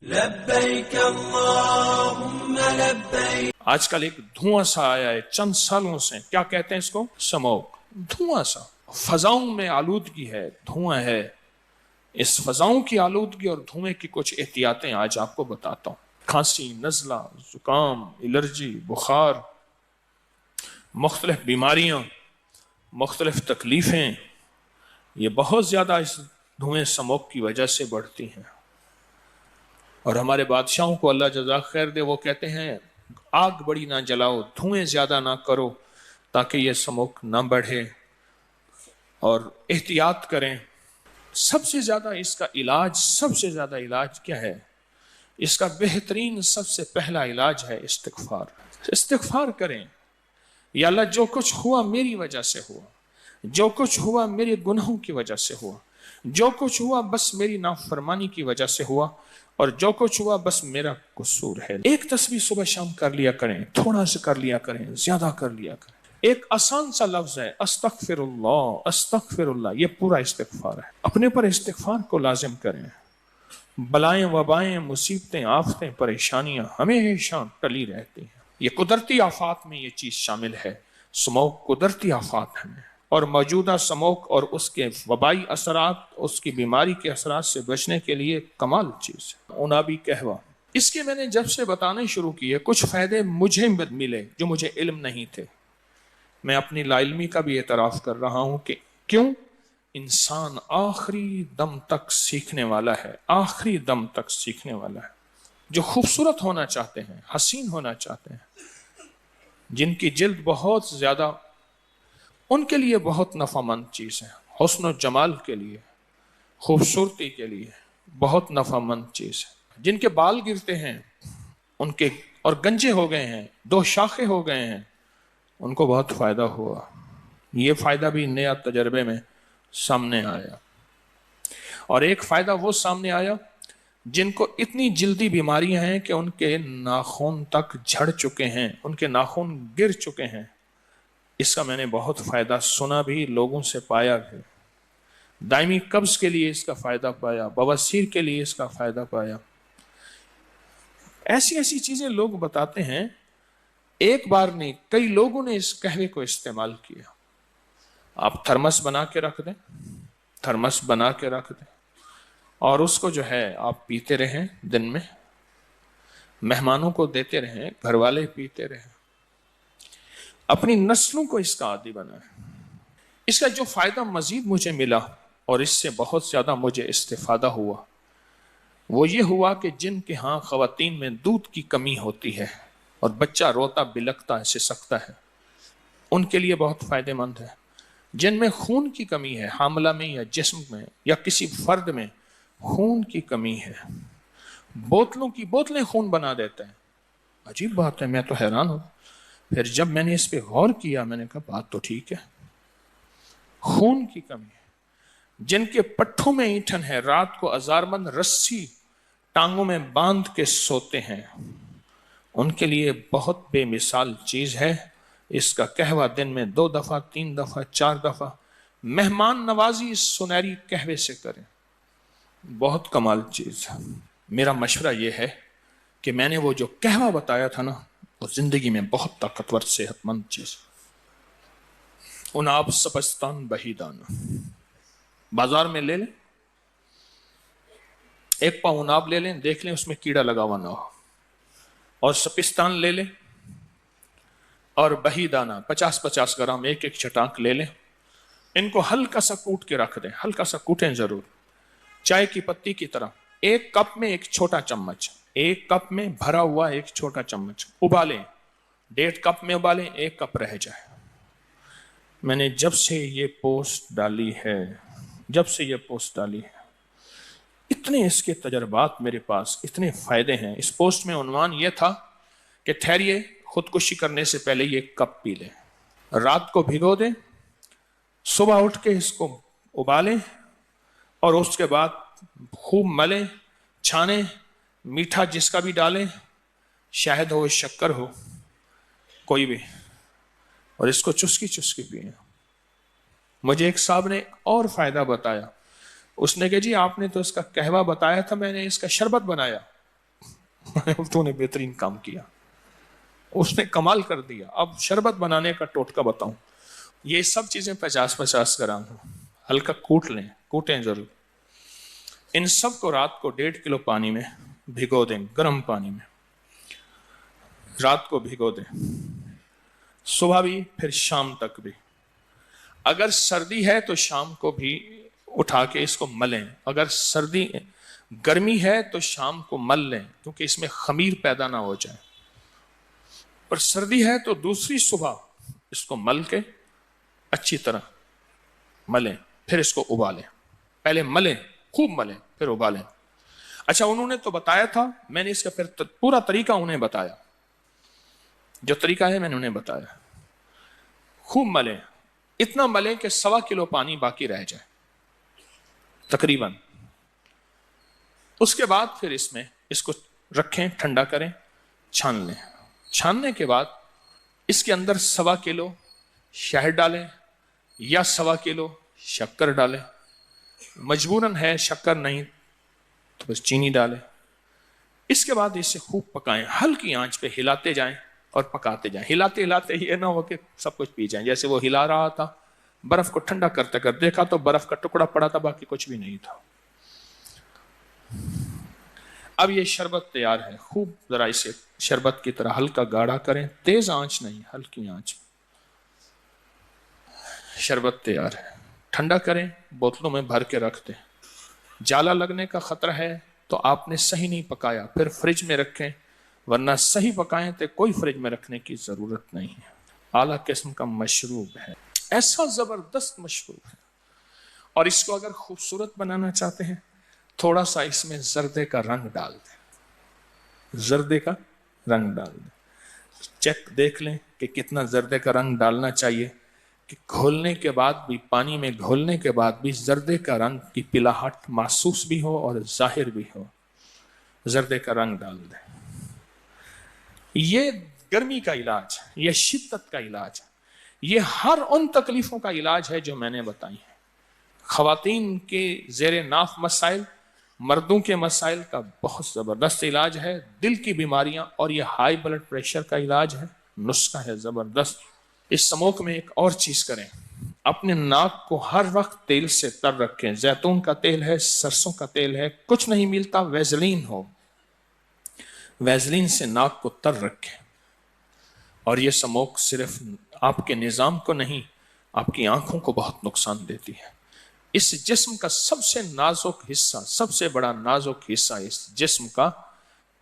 لبیک اللہم لبیک۔ آج کل ایک دھواں سا آیا ہے چند سالوں سے، کیا کہتے ہیں اس کو؟ سموک، دھواں سا، فضاؤں میں آلودگی ہے، دھواں ہے۔ اس فضاؤں کی آلودگی اور دھوئیں کی کچھ احتیاطیں آج آپ کو بتاتا ہوں۔ کھانسی، نزلہ، زکام، الرجی، بخار، مختلف بیماریاں، مختلف تکلیفیں، یہ بہت زیادہ اس دھوئیں سموک کی وجہ سے بڑھتی ہیں۔ اور ہمارے بادشاہوں کو اللہ جزاک خیر دے، وہ کہتے ہیں آگ بڑی نہ جلاؤ، دھوئیں زیادہ نہ کرو تاکہ یہ سموک نہ بڑھے، اور احتیاط کریں۔ سب سے زیادہ اس کا علاج، سب سے زیادہ علاج کیا ہے؟ اس کا بہترین سب سے پہلا علاج ہے استغفار۔ استغفار کریں، یا اللہ جو کچھ ہوا میری وجہ سے ہوا، جو کچھ ہوا میرے گناہوں کی وجہ سے ہوا، جو کچھ ہوا بس میری نافرمانی کی وجہ سے ہوا، اور جو کچھ ہوا بس میرا قصور ہے۔ ایک تسبیح صبح شام کر لیا کریں، تھوڑا سا کر لیا کریں، زیادہ کر لیا کریں۔ ایک آسان سا لفظ ہے استغفر اللہ، استغفر اللہ، یہ پورا استغفار ہے۔ اپنے پر استغفار کو لازم کریں۔ بلائیں وبائیں، مصیبتیں، آفتیں، پریشانیاں ہمیشہ ٹلی رہتی ہیں۔ یہ قدرتی آفات میں یہ چیز شامل ہے۔ سموک قدرتی آفات ہیں، اور موجودہ سموک اور اس کے وبائی اثرات، اس کی بیماری کے اثرات سے بچنے کے لیے کمال چیز ہے۔ عنابی قہوہ، اس کے میں نے جب سے بتانے شروع کیے کچھ فائدے مجھے ملے جو مجھے علم نہیں تھے۔ میں اپنی لا علمی کا بھی اعتراف کر رہا ہوں کہ کیوں؟ انسان آخری دم تک سیکھنے والا ہے، آخری دم تک سیکھنے والا ہے۔ جو خوبصورت ہونا چاہتے ہیں، حسین ہونا چاہتے ہیں، جن کی جلد بہت زیادہ، ان کے لیے بہت نفع مند چیز ہے۔ حسن و جمال کے لیے، خوبصورتی کے لیے بہت نفع مند چیز ہے۔ جن کے بال گرتے ہیں ان کے اور گنجے ہو گئے ہیں، دو شاخیں ہو گئے ہیں، ان کو بہت فائدہ ہوا۔ یہ فائدہ بھی نیا تجربے میں سامنے آیا۔ اور ایک فائدہ وہ سامنے آیا جن کو اتنی جلدی بیماریاں ہیں کہ ان کے ناخن تک جھڑ چکے ہیں، ان کے ناخن گر چکے ہیں۔ اس کا میں نے بہت فائدہ سنا بھی، لوگوں سے پایا بھی۔ دائمی قبض کے لیے اس کا فائدہ پایا، بواسیر کے لیے اس کا فائدہ پایا۔ ایسی ایسی چیزیں لوگ بتاتے ہیں، ایک بار نہیں کئی لوگوں نے اس قہوے کو استعمال کیا۔ آپ تھرمس بنا کے رکھ دیں، تھرمس بنا کے رکھ دیں، اور اس کو جو ہے آپ پیتے رہیں، دن میں مہمانوں کو دیتے رہیں، گھر والے پیتے رہیں، اپنی نسلوں کو اس کا عادی بنائیں۔ اس کا جو فائدہ مزید مجھے ملا اور اس سے بہت زیادہ مجھے استفادہ ہوا، وہ یہ ہوا کہ جن کے ہاں خواتین میں دودھ کی کمی ہوتی ہے اور بچہ روتا بلکتا ہے، سسکتا ہے، ان کے لیے بہت فائدہ مند ہے۔ جن میں خون کی کمی ہے، حاملہ میں یا جسم میں یا کسی فرد میں خون کی کمی ہے، بوتلوں کی بوتلیں خون بنا دیتے ہیں۔ عجیب بات ہے، میں تو حیران ہوں۔ پھر جب میں نے اس پہ غور کیا، میں نے کہا بات تو ٹھیک ہے، خون کی کمی ہے۔ جن کے پٹھوں میں اینٹھن ہے، رات کو ہزارمند رسی ٹانگوں میں باندھ کے سوتے ہیں، ان کے لیے بہت بے مثال چیز ہے۔ اس کا قہوہ دن میں 2 دفعہ، 3 دفعہ، 4 دفعہ مہمان نوازی اس سنہری قہوے سے کریں، بہت کمال چیز ہے۔ میرا مشورہ یہ ہے کہ میں نے وہ جو قہوہ بتایا تھا نا، وہ زندگی میں بہت طاقتور صحت مند چیز۔ عناب سپستان بہیدانہ، بازار میں لے لیں، ایک پاؤ عناب لے لیں، دیکھ لیں اس میں کیڑا لگا ہوا نہ ہو، اور سپستان لے لیں، اور بہیدانہ 50-50 گرام ایک ایک چٹانک لے لیں۔ ان کو ہلکا سا کوٹ کے رکھ دیں، ہلکا سا کوٹیں ضرور، چائے کی پتی کی طرح۔ ایک کپ میں ایک چھوٹا چمچ، ایک کپ میں بھرا ہوا ایک چھوٹا چمچ ابالیں، 1.5 کپ میں ابالیں، 1 کپ رہ جائے۔ میں نے جب سے یہ پوسٹ ڈالی ہے، اتنے اس کے تجربات میرے پاس، اتنے فائدے ہیں۔ اس پوسٹ میں عنوان یہ تھا کہ ٹھہریے، خودکشی کرنے سے پہلے یہ کپ پی لیں، رات کو بھگو دیں، صبح اٹھ کے اس کو ابالیں، اور اس کے بعد خوب ملیں، چھانیں، میٹھا جس کا بھی ڈالیں، شہد ہو، شکر ہو، کوئی بھی، اور اس کو چسکی چسکی پئیں۔ مجھے ایک صاحب نے اور فائدہ بتایا، اس نے کہا جی آپ نے تو اس کا قہوہ بتایا تھا، میں نے اس کا شربت بنایا۔ تو نے بہترین کام کیا، اس نے کمال کر دیا۔ اب شربت بنانے کا ٹوٹکا بتاؤں، یہ سب چیزیں 50-50 گرام ہوں، ہلکا کوٹ لیں، کوٹیں ضرور۔ ان سب کو رات کو 1.5 کلو پانی میں بھگو دیں، گرم پانی میں رات کو بھگو دیں، صبح بھی پھر شام تک بھی۔ اگر سردی ہے تو شام کو بھی اٹھا کے اس کو ملیں، اگر گرمی ہے تو شام کو مل لیں کیونکہ اس میں خمیر پیدا نہ ہو جائے، اور سردی ہے تو دوسری صبح اس کو مل کے اچھی طرح ملیں، پھر اس کو ابالیں، پہلے ملیں، خوب ملیں، پھر ابالیں۔ اچھا، انہوں نے تو بتایا تھا، میں نے اس کا پھر پورا طریقہ انہیں بتایا، جو طریقہ ہے میں نے انہیں بتایا۔ خوب ملیں، اتنا ملیں کہ 1.25 کلو پانی باقی رہ جائے تقریباً۔ اس کے بعد پھر اس کو رکھیں، ٹھنڈا کریں، چھان لیں۔ چھاننے کے بعد اس کے اندر 1.25 کلو شہد ڈالیں یا 1.25 کلو شکر ڈالیں، مجبوراً ہے شکر نہیں تو بس چینی ڈالیں۔ اس کے بعد اسے خوب پکائیں، ہلکی آنچ پہ ہلاتے جائیں اور پکاتے جائیں، ہلاتے ہلاتے یہ نہ ہو کہ سب کچھ پی جائیں۔ جیسے وہ ہلا رہا تھا، برف کو ٹھنڈا کرتے کر دیکھا تو برف کا ٹکڑا پڑا تھا، باقی کچھ بھی نہیں تھا۔ اب یہ شربت تیار ہے، خوب ذرا اسے شربت کی طرح ہلکا گاڑھا کریں، تیز آنچ نہیں، ہلکی آنچ۔ شربت تیار ہے، ٹھنڈا کریں، بوتلوں میں بھر کے رکھ دیں۔ جالا لگنے کا خطرہ ہے تو آپ نے صحیح نہیں پکایا، پھر فریج میں رکھیں، ورنہ صحیح پکائیں تو کوئی فریج میں رکھنے کی ضرورت نہیں ہے۔ اعلیٰ قسم کا مشروب ہے، ایسا زبردست مشروب ہے۔ اور اس کو اگر خوبصورت بنانا چاہتے ہیں، تھوڑا سا اس میں زردے کا رنگ ڈال دیں، زردے کا رنگ ڈال دیں۔ چیک دیکھ لیں کہ کتنا زردے کا رنگ ڈالنا چاہیے کہ گھولنے کے بعد بھی، پانی میں گھولنے کے بعد بھی زردے کا رنگ کی پلاہٹ محسوس بھی ہو اور ظاہر بھی ہو۔ زردے کا رنگ ڈال دیں۔ یہ گرمی کا علاج، یہ شدت کا علاج، یہ ہر ان تکلیفوں کا علاج ہے جو میں نے بتائی ہیں۔ خواتین کے زیر ناف مسائل، مردوں کے مسائل کا بہت زبردست علاج ہے۔ دل کی بیماریاں اور یہ ہائی بلڈ پریشر کا علاج ہے، نسخہ ہے زبردست۔ اس سموک میں ایک اور چیز کریں، اپنے ناک کو ہر وقت تیل سے تر رکھیں۔ زیتون کا تیل ہے، سرسوں کا تیل ہے، کچھ نہیں ملتا ویزلین ہو، ویزلین سے ناک کو تر رکھیں۔ اور یہ سموک صرف آپ کے نظام کو نہیں، آپ کی آنکھوں کو بہت نقصان دیتی ہے۔ اس جسم کا سب سے نازک حصہ، سب سے بڑا نازک حصہ اس جسم کا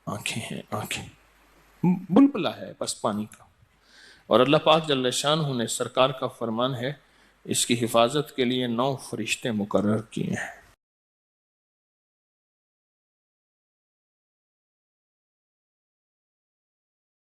آنکھیں ہیں، آنکھیں بلبلہ ہے بس پانی کا۔ اور اللہ پاک جل شانہ نے، سرکار کا فرمان ہے، اس کی حفاظت کے لیے 9 فرشتے مقرر کیے ہیں۔